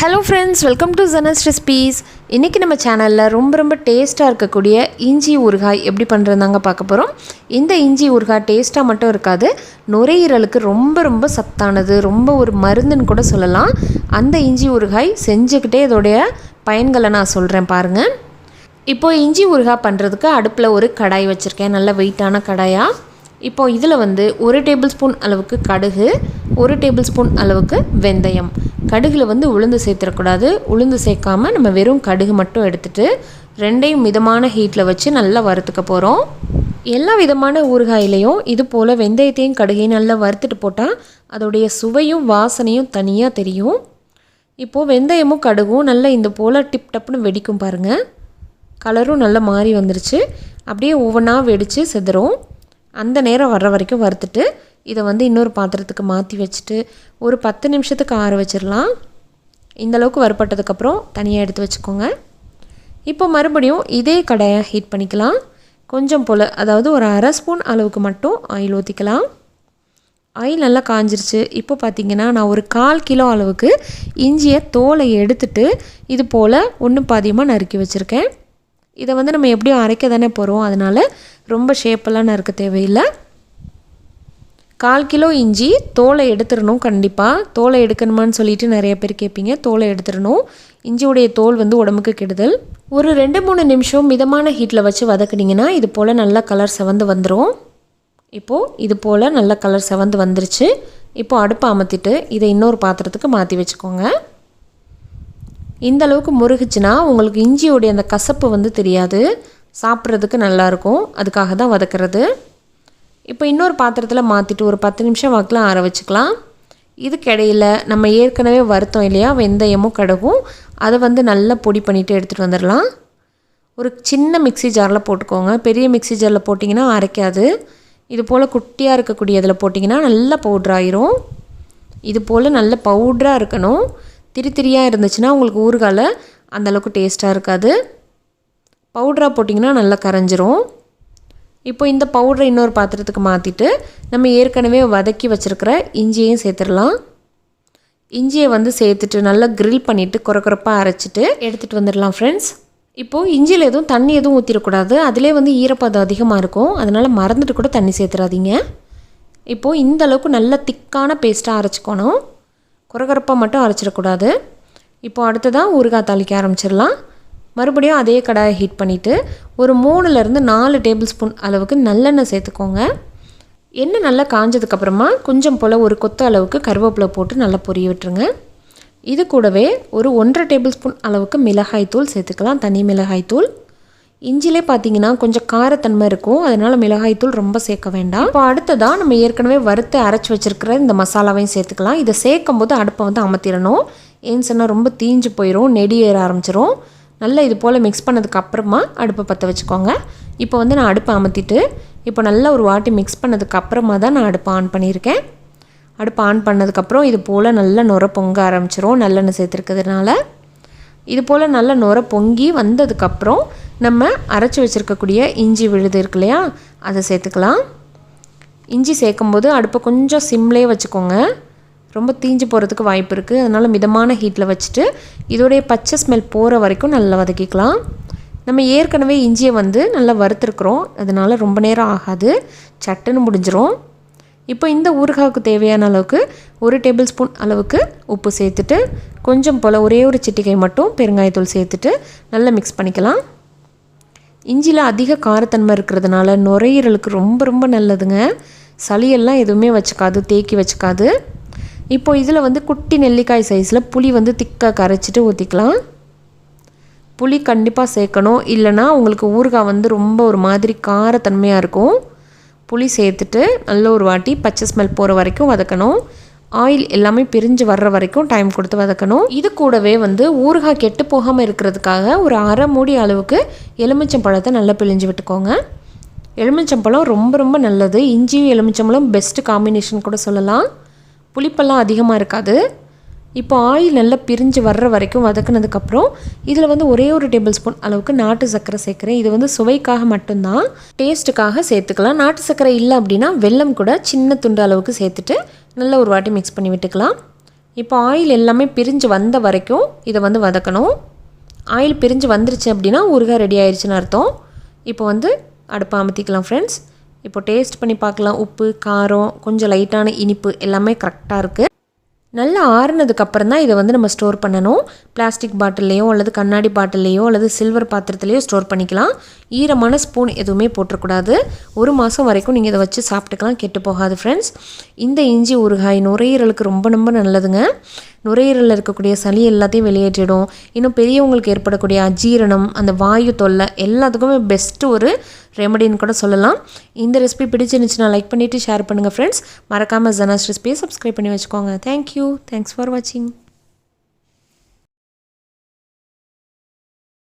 Hello friends, welcome to Zana's Recipes. இன்னைக்கு நம்ம சேனல்ல ரொம்ப டேஸ்டா இருக்கக்கூடிய இஞ்சி ஊறுகாய் எப்படி பண்றதுங்க பார்க்க போறோம். இந்த இஞ்சி ஊறுகாய் டேஸ்டா மட்டும் இருக்காது, நுரையீரலுக்கு ரொம்ப சத்தானது, ரொம்ப ஒரு மருந்துன்னு கூட சொல்லலாம். அந்த இஞ்சி ஊறுகாய் செஞ்சுக்கிட்டே இதோட பயன்களை நான் சொல்றேன் பாருங்க. இப்போ இஞ்சி ஊறுகாய் பண்றதுக்கு அடுப்புல ஒரு கடாய் வச்சிருக்கேன், நல்ல வெயிட்டான கடாயா. இப்போ இதில் வந்து 1 டேபிள் ஸ்பூன் அளவுக்கு கடுகு, 1 டேபிள் ஸ்பூன் அளவுக்கு வெந்தயம். கடுகில் வந்து உளுந்து சேர்த்துடக்கூடாது, உளுந்து சேர்க்காம நம்ம வெறும் கடுகு மட்டும் எடுத்துகிட்டு ரெண்டையும் மிதமான ஹீட்டில் வச்சு நல்லா வறுத்துக்க போகிறோம். எல்லா விதமான ஊறுகாயிலையும் இது போல் வெந்தயத்தையும் கடுகையும் நல்லா வறுத்துட்டு போட்டால் அதோடைய சுவையும் வாசனையும் தனியாக தெரியும். இப்போது வெந்தயமும் கடுகும் நல்லா இந்த போல் டிப் டப்புன்னு வெடிக்கும் பாருங்கள். கலரும் நல்லா மாறி வந்துருச்சு, அப்படியே ஒவ்வொன்றா வெடித்து செதுரும். அந்த நேரம் வர்ற வரைக்கும் வறுத்துட்டு இதை வந்து இன்னொரு பாத்திரத்துக்கு மாற்றி வச்சுட்டு ஒரு 10 நிமிஷத்துக்கு ஆற வச்சிடலாம். இந்தளவுக்கு வறுப்பட்டதுக்கப்புறம் தனியாக எடுத்து வச்சுக்கோங்க. இப்போ மறுபடியும் இதே கடாயை ஹீட் பண்ணிக்கலாம். கொஞ்சம் போல், அதாவது ஒரு 1/2 ஸ்பூன் அளவுக்கு மட்டும் ஆயில் ஊற்றிக்கலாம். ஆயில் நல்லா காஞ்சிருச்சு. இப்போ பார்த்திங்கன்னா நான் ஒரு 1/4 கிலோ அளவுக்கு இஞ்சியை தோலை எடுத்துட்டு இது போல் ஒன்று பாதியமாக நறுக்கி வச்சுருக்கேன். இதை வந்து நம்ம எப்படியும் அரைக்க தானே போகிறோம், அதனால் ரொம்ப ஷேப்பெல்லாம் நறுக்க தேவையில்லை. 1/4 கிலோ இஞ்சி தோலை எடுத்துடணும். கண்டிப்பாக தோலை எடுக்கணுமான்னு சொல்லிட்டு நிறைய பேர் கேட்பீங்க. தோலை எடுத்துடணும். இஞ்சியுடைய தோல் வந்து உடம்புக்கு கெடுதல். ஒரு 2-3 நிமிஷம் மிதமான ஹீட்டில் வச்சு வதக்குனிங்கன்னா இது போல் நல்லா கலர் செவந்து வந்துடும். இப்போது இது போல் நல்லா கலர் செவந்து வந்துருச்சு. இப்போது அடுப்பை அமர்த்திட்டு இதை இன்னொரு பாத்திரத்துக்கு மாற்றி வச்சுக்கோங்க. இந்த அளவுக்கு முருகுச்சுன்னா உங்களுக்கு இஞ்சியோடைய அந்த கசப்பு வந்து தெரியாது, சாப்பிட்றதுக்கு நல்லாயிருக்கும். அதுக்காக தான் வதக்கிறது. இப்போ இன்னொரு பாத்திரத்தில் மாற்றிட்டு ஒரு 10 நிமிஷம் வாக்கில் ஆற வச்சுக்கலாம். இதுக்கிடையில் நம்ம ஏற்கனவே வறுத்தோம் இல்லையா வெந்தயமும் கடுகும், அதை வந்து நல்லா பொடி பண்ணிவிட்டு எடுத்துகிட்டு வந்துடலாம். ஒரு சின்ன மிக்ஸி ஜாரில் போட்டுக்கோங்க. பெரிய மிக்ஸி ஜாரில் போட்டிங்கன்னா அரைக்காது. இது போல் குட்டியாக இருக்கக்கூடிய இதில் போட்டிங்கன்னா நல்லா பவுட்ராயிரும். இது போல் நல்ல பவுட்ராக இருக்கணும். திரியாக இருந்துச்சுன்னா உங்களுக்கு ஊறுகாயில் அந்தளவுக்கு டேஸ்ட்டாக இருக்காது. பவுட்ராக போட்டிங்கன்னா நல்லா கரைஞ்சிரும். இப்போ இந்த பவுடரை இன்னொரு பாத்திரத்துக்கு மாற்றிட்டு நம்ம ஏற்கனவே வதக்கி வச்சுருக்கிற இஞ்சியையும் சேர்த்துடலாம். இஞ்சியை வந்து சேர்த்துட்டு நல்லா கிரில் பண்ணிவிட்டு குறப்பாக அரைச்சிட்டு எடுத்துகிட்டு வந்துடலாம் ஃப்ரெண்ட்ஸ். இப்போது இஞ்சியில் எதுவும் தண்ணி எதுவும் ஊற்றிடக்கூடாது, அதிலே வந்து ஈரப்பதம் அதிகமாக இருக்கும். அதனால் மறந்துட்டு கூட தண்ணி சேர்த்துறாதீங்க. இப்போது இந்த அளவுக்கு நல்ல திக்கான பேஸ்ட்டாக அரைச்சிக்கணும், குறப்பாக மட்டும் அரைச்சிடக்கூடாது. இப்போது அடுத்ததாக ஊறுகாய் தாளிக்க ஆரம்பிச்சிடலாம். மறுபடியும் அதே கடாயை ஹீட் பண்ணிவிட்டு ஒரு 3லேருந்து 4 டேபிள் ஸ்பூன் அளவுக்கு நல்லெண்ணெய் சேர்த்துக்கோங்க. எண்ணெய் நல்லா காஞ்சதுக்கப்புறமா கொஞ்சம் போல் ஒரு கொத்து அளவுக்கு கருவேப்பிலை போட்டு நல்லா பொரிய விட்டுருங்க. இது கூடவே ஒரு 1/2 டேபிள் ஸ்பூன் அளவுக்கு மிளகாய்த்தூள் சேர்த்துக்கலாம், தனி மிளகாய்த்தூள். இஞ்சிலே பார்த்தீங்கன்னா கொஞ்சம் காரத்தன்மை இருக்கும், அதனால் மிளகாய்த்தூள் ரொம்ப சேர்க்க வேண்டாம். இப்போ அடுத்ததாக நம்ம ஏற்கனவே வறுத்து அரைச்சி வச்சுருக்கிற இந்த மசாலாவையும் சேர்த்துக்கலாம். இதை சேர்க்கும் போது அடுப்பை வந்து அமர்த்திடணும், ஏன்னு சொன்னால் ரொம்ப தீஞ்சு போயிடும், நெடி ஏற ஆரம்பிச்சிரும். நல்லா இது போல் மிக்ஸ் பண்ணதுக்கு அப்புறமா அடுப்பை பற்ற வச்சுக்கோங்க. இப்போ வந்து நான் அடுப்பை அமர்த்திட்டு இப்போ நல்லா ஒரு வாட்டி மிக்ஸ் பண்ணதுக்கு அப்புறமா தான் நான் அடுப்பை ஆன் பண்ணியிருக்கேன். அடுப்பை ஆன் பண்ணதுக்கப்புறம் இது போல் நல்லா நுர பொங்க ஆரம்பிச்சிரும், நல்லெண்ணெய் சேர்த்துருக்கிறதுனால. இது போல் நல்லா நுர பொங்கி வந்ததுக்கப்புறம் நம்ம அரைச்சி வச்சுருக்கக்கூடிய இஞ்சி விழுது இருக்கு இல்லையா, அதை சேர்த்துக்கலாம். இஞ்சி சேர்க்கும்போது அடுப்பை கொஞ்சம் சிம்லேயே வச்சுக்கோங்க, ரொம்ப தீஞ்சு போகிறதுக்கு வாய்ப்பு இருக்குது. அதனால் மிதமான ஹீட்டில் வச்சுட்டு இதோடைய பச்சை ஸ்மெல் போகிற வரைக்கும் நல்லா வதக்கிக்கலாம். நம்ம ஏற்கனவே இஞ்சியை வந்து நல்லா வறுத்துருக்குறோம், அதனால் ரொம்ப நேரம் ஆகாது, சட்டுன்னு முடிஞ்சிரும். இப்போ இந்த ஊறுகாய்க்கு தேவையான அளவுக்கு 1 டேபிள் ஸ்பூன் அளவுக்கு உப்பு சேர்த்துட்டு கொஞ்சம் போல் ஒரே ஒரு சிட்டிகை மட்டும் பெருங்காயத்தூள் சேர்த்துட்டு நல்லா மிக்ஸ் பண்ணிக்கலாம். இஞ்சியில் அதிக காரத்தன்மை இருக்கிறதுனால நுரையீரலுக்கு ரொம்ப நல்லதுங்க. சளியெல்லாம் எதுவுமே வச்சுக்காது, தேக்கி வச்சுக்காது. இப்போ இதில் வந்து குட்டி நெல்லிக்காய் சைஸில் புளி வந்து திக்காக கரைச்சிட்டு ஊற்றிக்கலாம். புளி கண்டிப்பாக சேர்க்கணும், இல்லைனா உங்களுக்கு ஊறுகாய் வந்து ரொம்ப ஒரு மாதிரி காரத்தன்மையாக இருக்கும். புளி சேர்த்துட்டு நல்ல ஒரு வாட்டி பச்சை ஸ்மெல் போகிற வரைக்கும் வதக்கணும். ஆயில் எல்லாமே பிரிஞ்சு வர்ற வரைக்கும் டைம் கொடுத்து வதக்கணும். இது கூடவே வந்து ஊறுகாய் கெட்டு போகாமல் இருக்கிறதுக்காக ஒரு 1/2 மூடி அளவுக்கு எலுமிச்சம்பழத்தை நல்லா பிழிஞ்சு விட்டுக்கோங்க. எலுமிச்சம்பழம் ரொம்ப நல்லது. இஞ்சியும் எலுமிச்சம்பழம் பெஸ்ட்டு காம்பினேஷன் கூட சொல்லலாம். புளிப்பெல்லாம் அதிகமாக இருக்காது. இப்போ ஆயில் நல்லா பிரிஞ்சு வர்ற வரைக்கும் வதக்குனதுக்கப்புறம் இதில் வந்து ஒரே ஒரு டேபிள் ஸ்பூன் அளவுக்கு நாட்டு சர்க்கரை சேர்க்குறேன். இது வந்து சுவைக்காக மட்டும்தான், டேஸ்ட்டுக்காக சேர்த்துக்கலாம். நாட்டு சர்க்கரை இல்லை அப்படின்னா வெல்லம் கூட சின்ன துண்டு அளவுக்கு சேர்த்துட்டு நல்லா ஒரு வாட்டி மிக்ஸ் பண்ணி விட்டுக்கலாம். இப்போ ஆயில் எல்லாமே பிரிஞ்சு வந்த வரைக்கும் இதை வந்து வதக்கணும். ஆயில் பிரிஞ்சு வந்துருச்சு அப்படின்னா ஊறுகாய் ரெடி ஆயிடுச்சுன்னு அர்த்தம். இப்போ வந்து அடுப்பை அமர்த்திக்கலாம் ஃப்ரெண்ட்ஸ். இப்போ டேஸ்ட் பண்ணி பார்க்கலாம். உப்பு, காரம், கொஞ்சம் லைட்டான இனிப்பு எல்லாமே கரெக்டாக இருக்குது. நல்லா ஆறுனதுக்கப்புறம் தான் இதை வந்து நம்ம ஸ்டோர் பண்ணணும். பிளாஸ்டிக் பாட்டில்லையோ அல்லது கண்ணாடி பாட்டில்லையோ அல்லது சில்வர் பாத்திரத்துலையோ ஸ்டோர் பண்ணிக்கலாம். ஈரமான ஸ்பூன் எதுவுமே போட்டுறக்கூடாது. 1 மாதம் வரைக்கும் நீங்கள் இதை வச்சு சாப்பிட்டுக்கலாம், கெட்டு போகாது ஃப்ரெண்ட்ஸ். இந்த இஞ்சி ஊறுகாய் நுரையீரலுக்கு ரொம்ப ரொம்ப நல்லதுங்க. நுரையீரலில் இருக்கக்கூடிய சளி எல்லாத்தையும் வெளியேற்றிடும். இன்னும் பெரியவங்களுக்கு ஏற்படக்கூடிய அஜீரணம், அந்த வாயு தொல்லை எல்லாத்துக்குமே பெஸ்ட்டு ஒரு ரெமடின்னு கூட சொல்லலாம். இந்த ரெசிபி பிடிச்சிருந்துச்சுன்னா லைக் பண்ணிவிட்டு ஷேர் பண்ணுங்கள் ஃப்ரெண்ட்ஸ். மறக்காமல் ஜனாஸ் ரெசிபியை சப்ஸ்கிரைப் பண்ணி வச்சுக்கோங்க. தேங்க்யூ. தேங்க்ஸ் ஃபார் வாட்சிங்.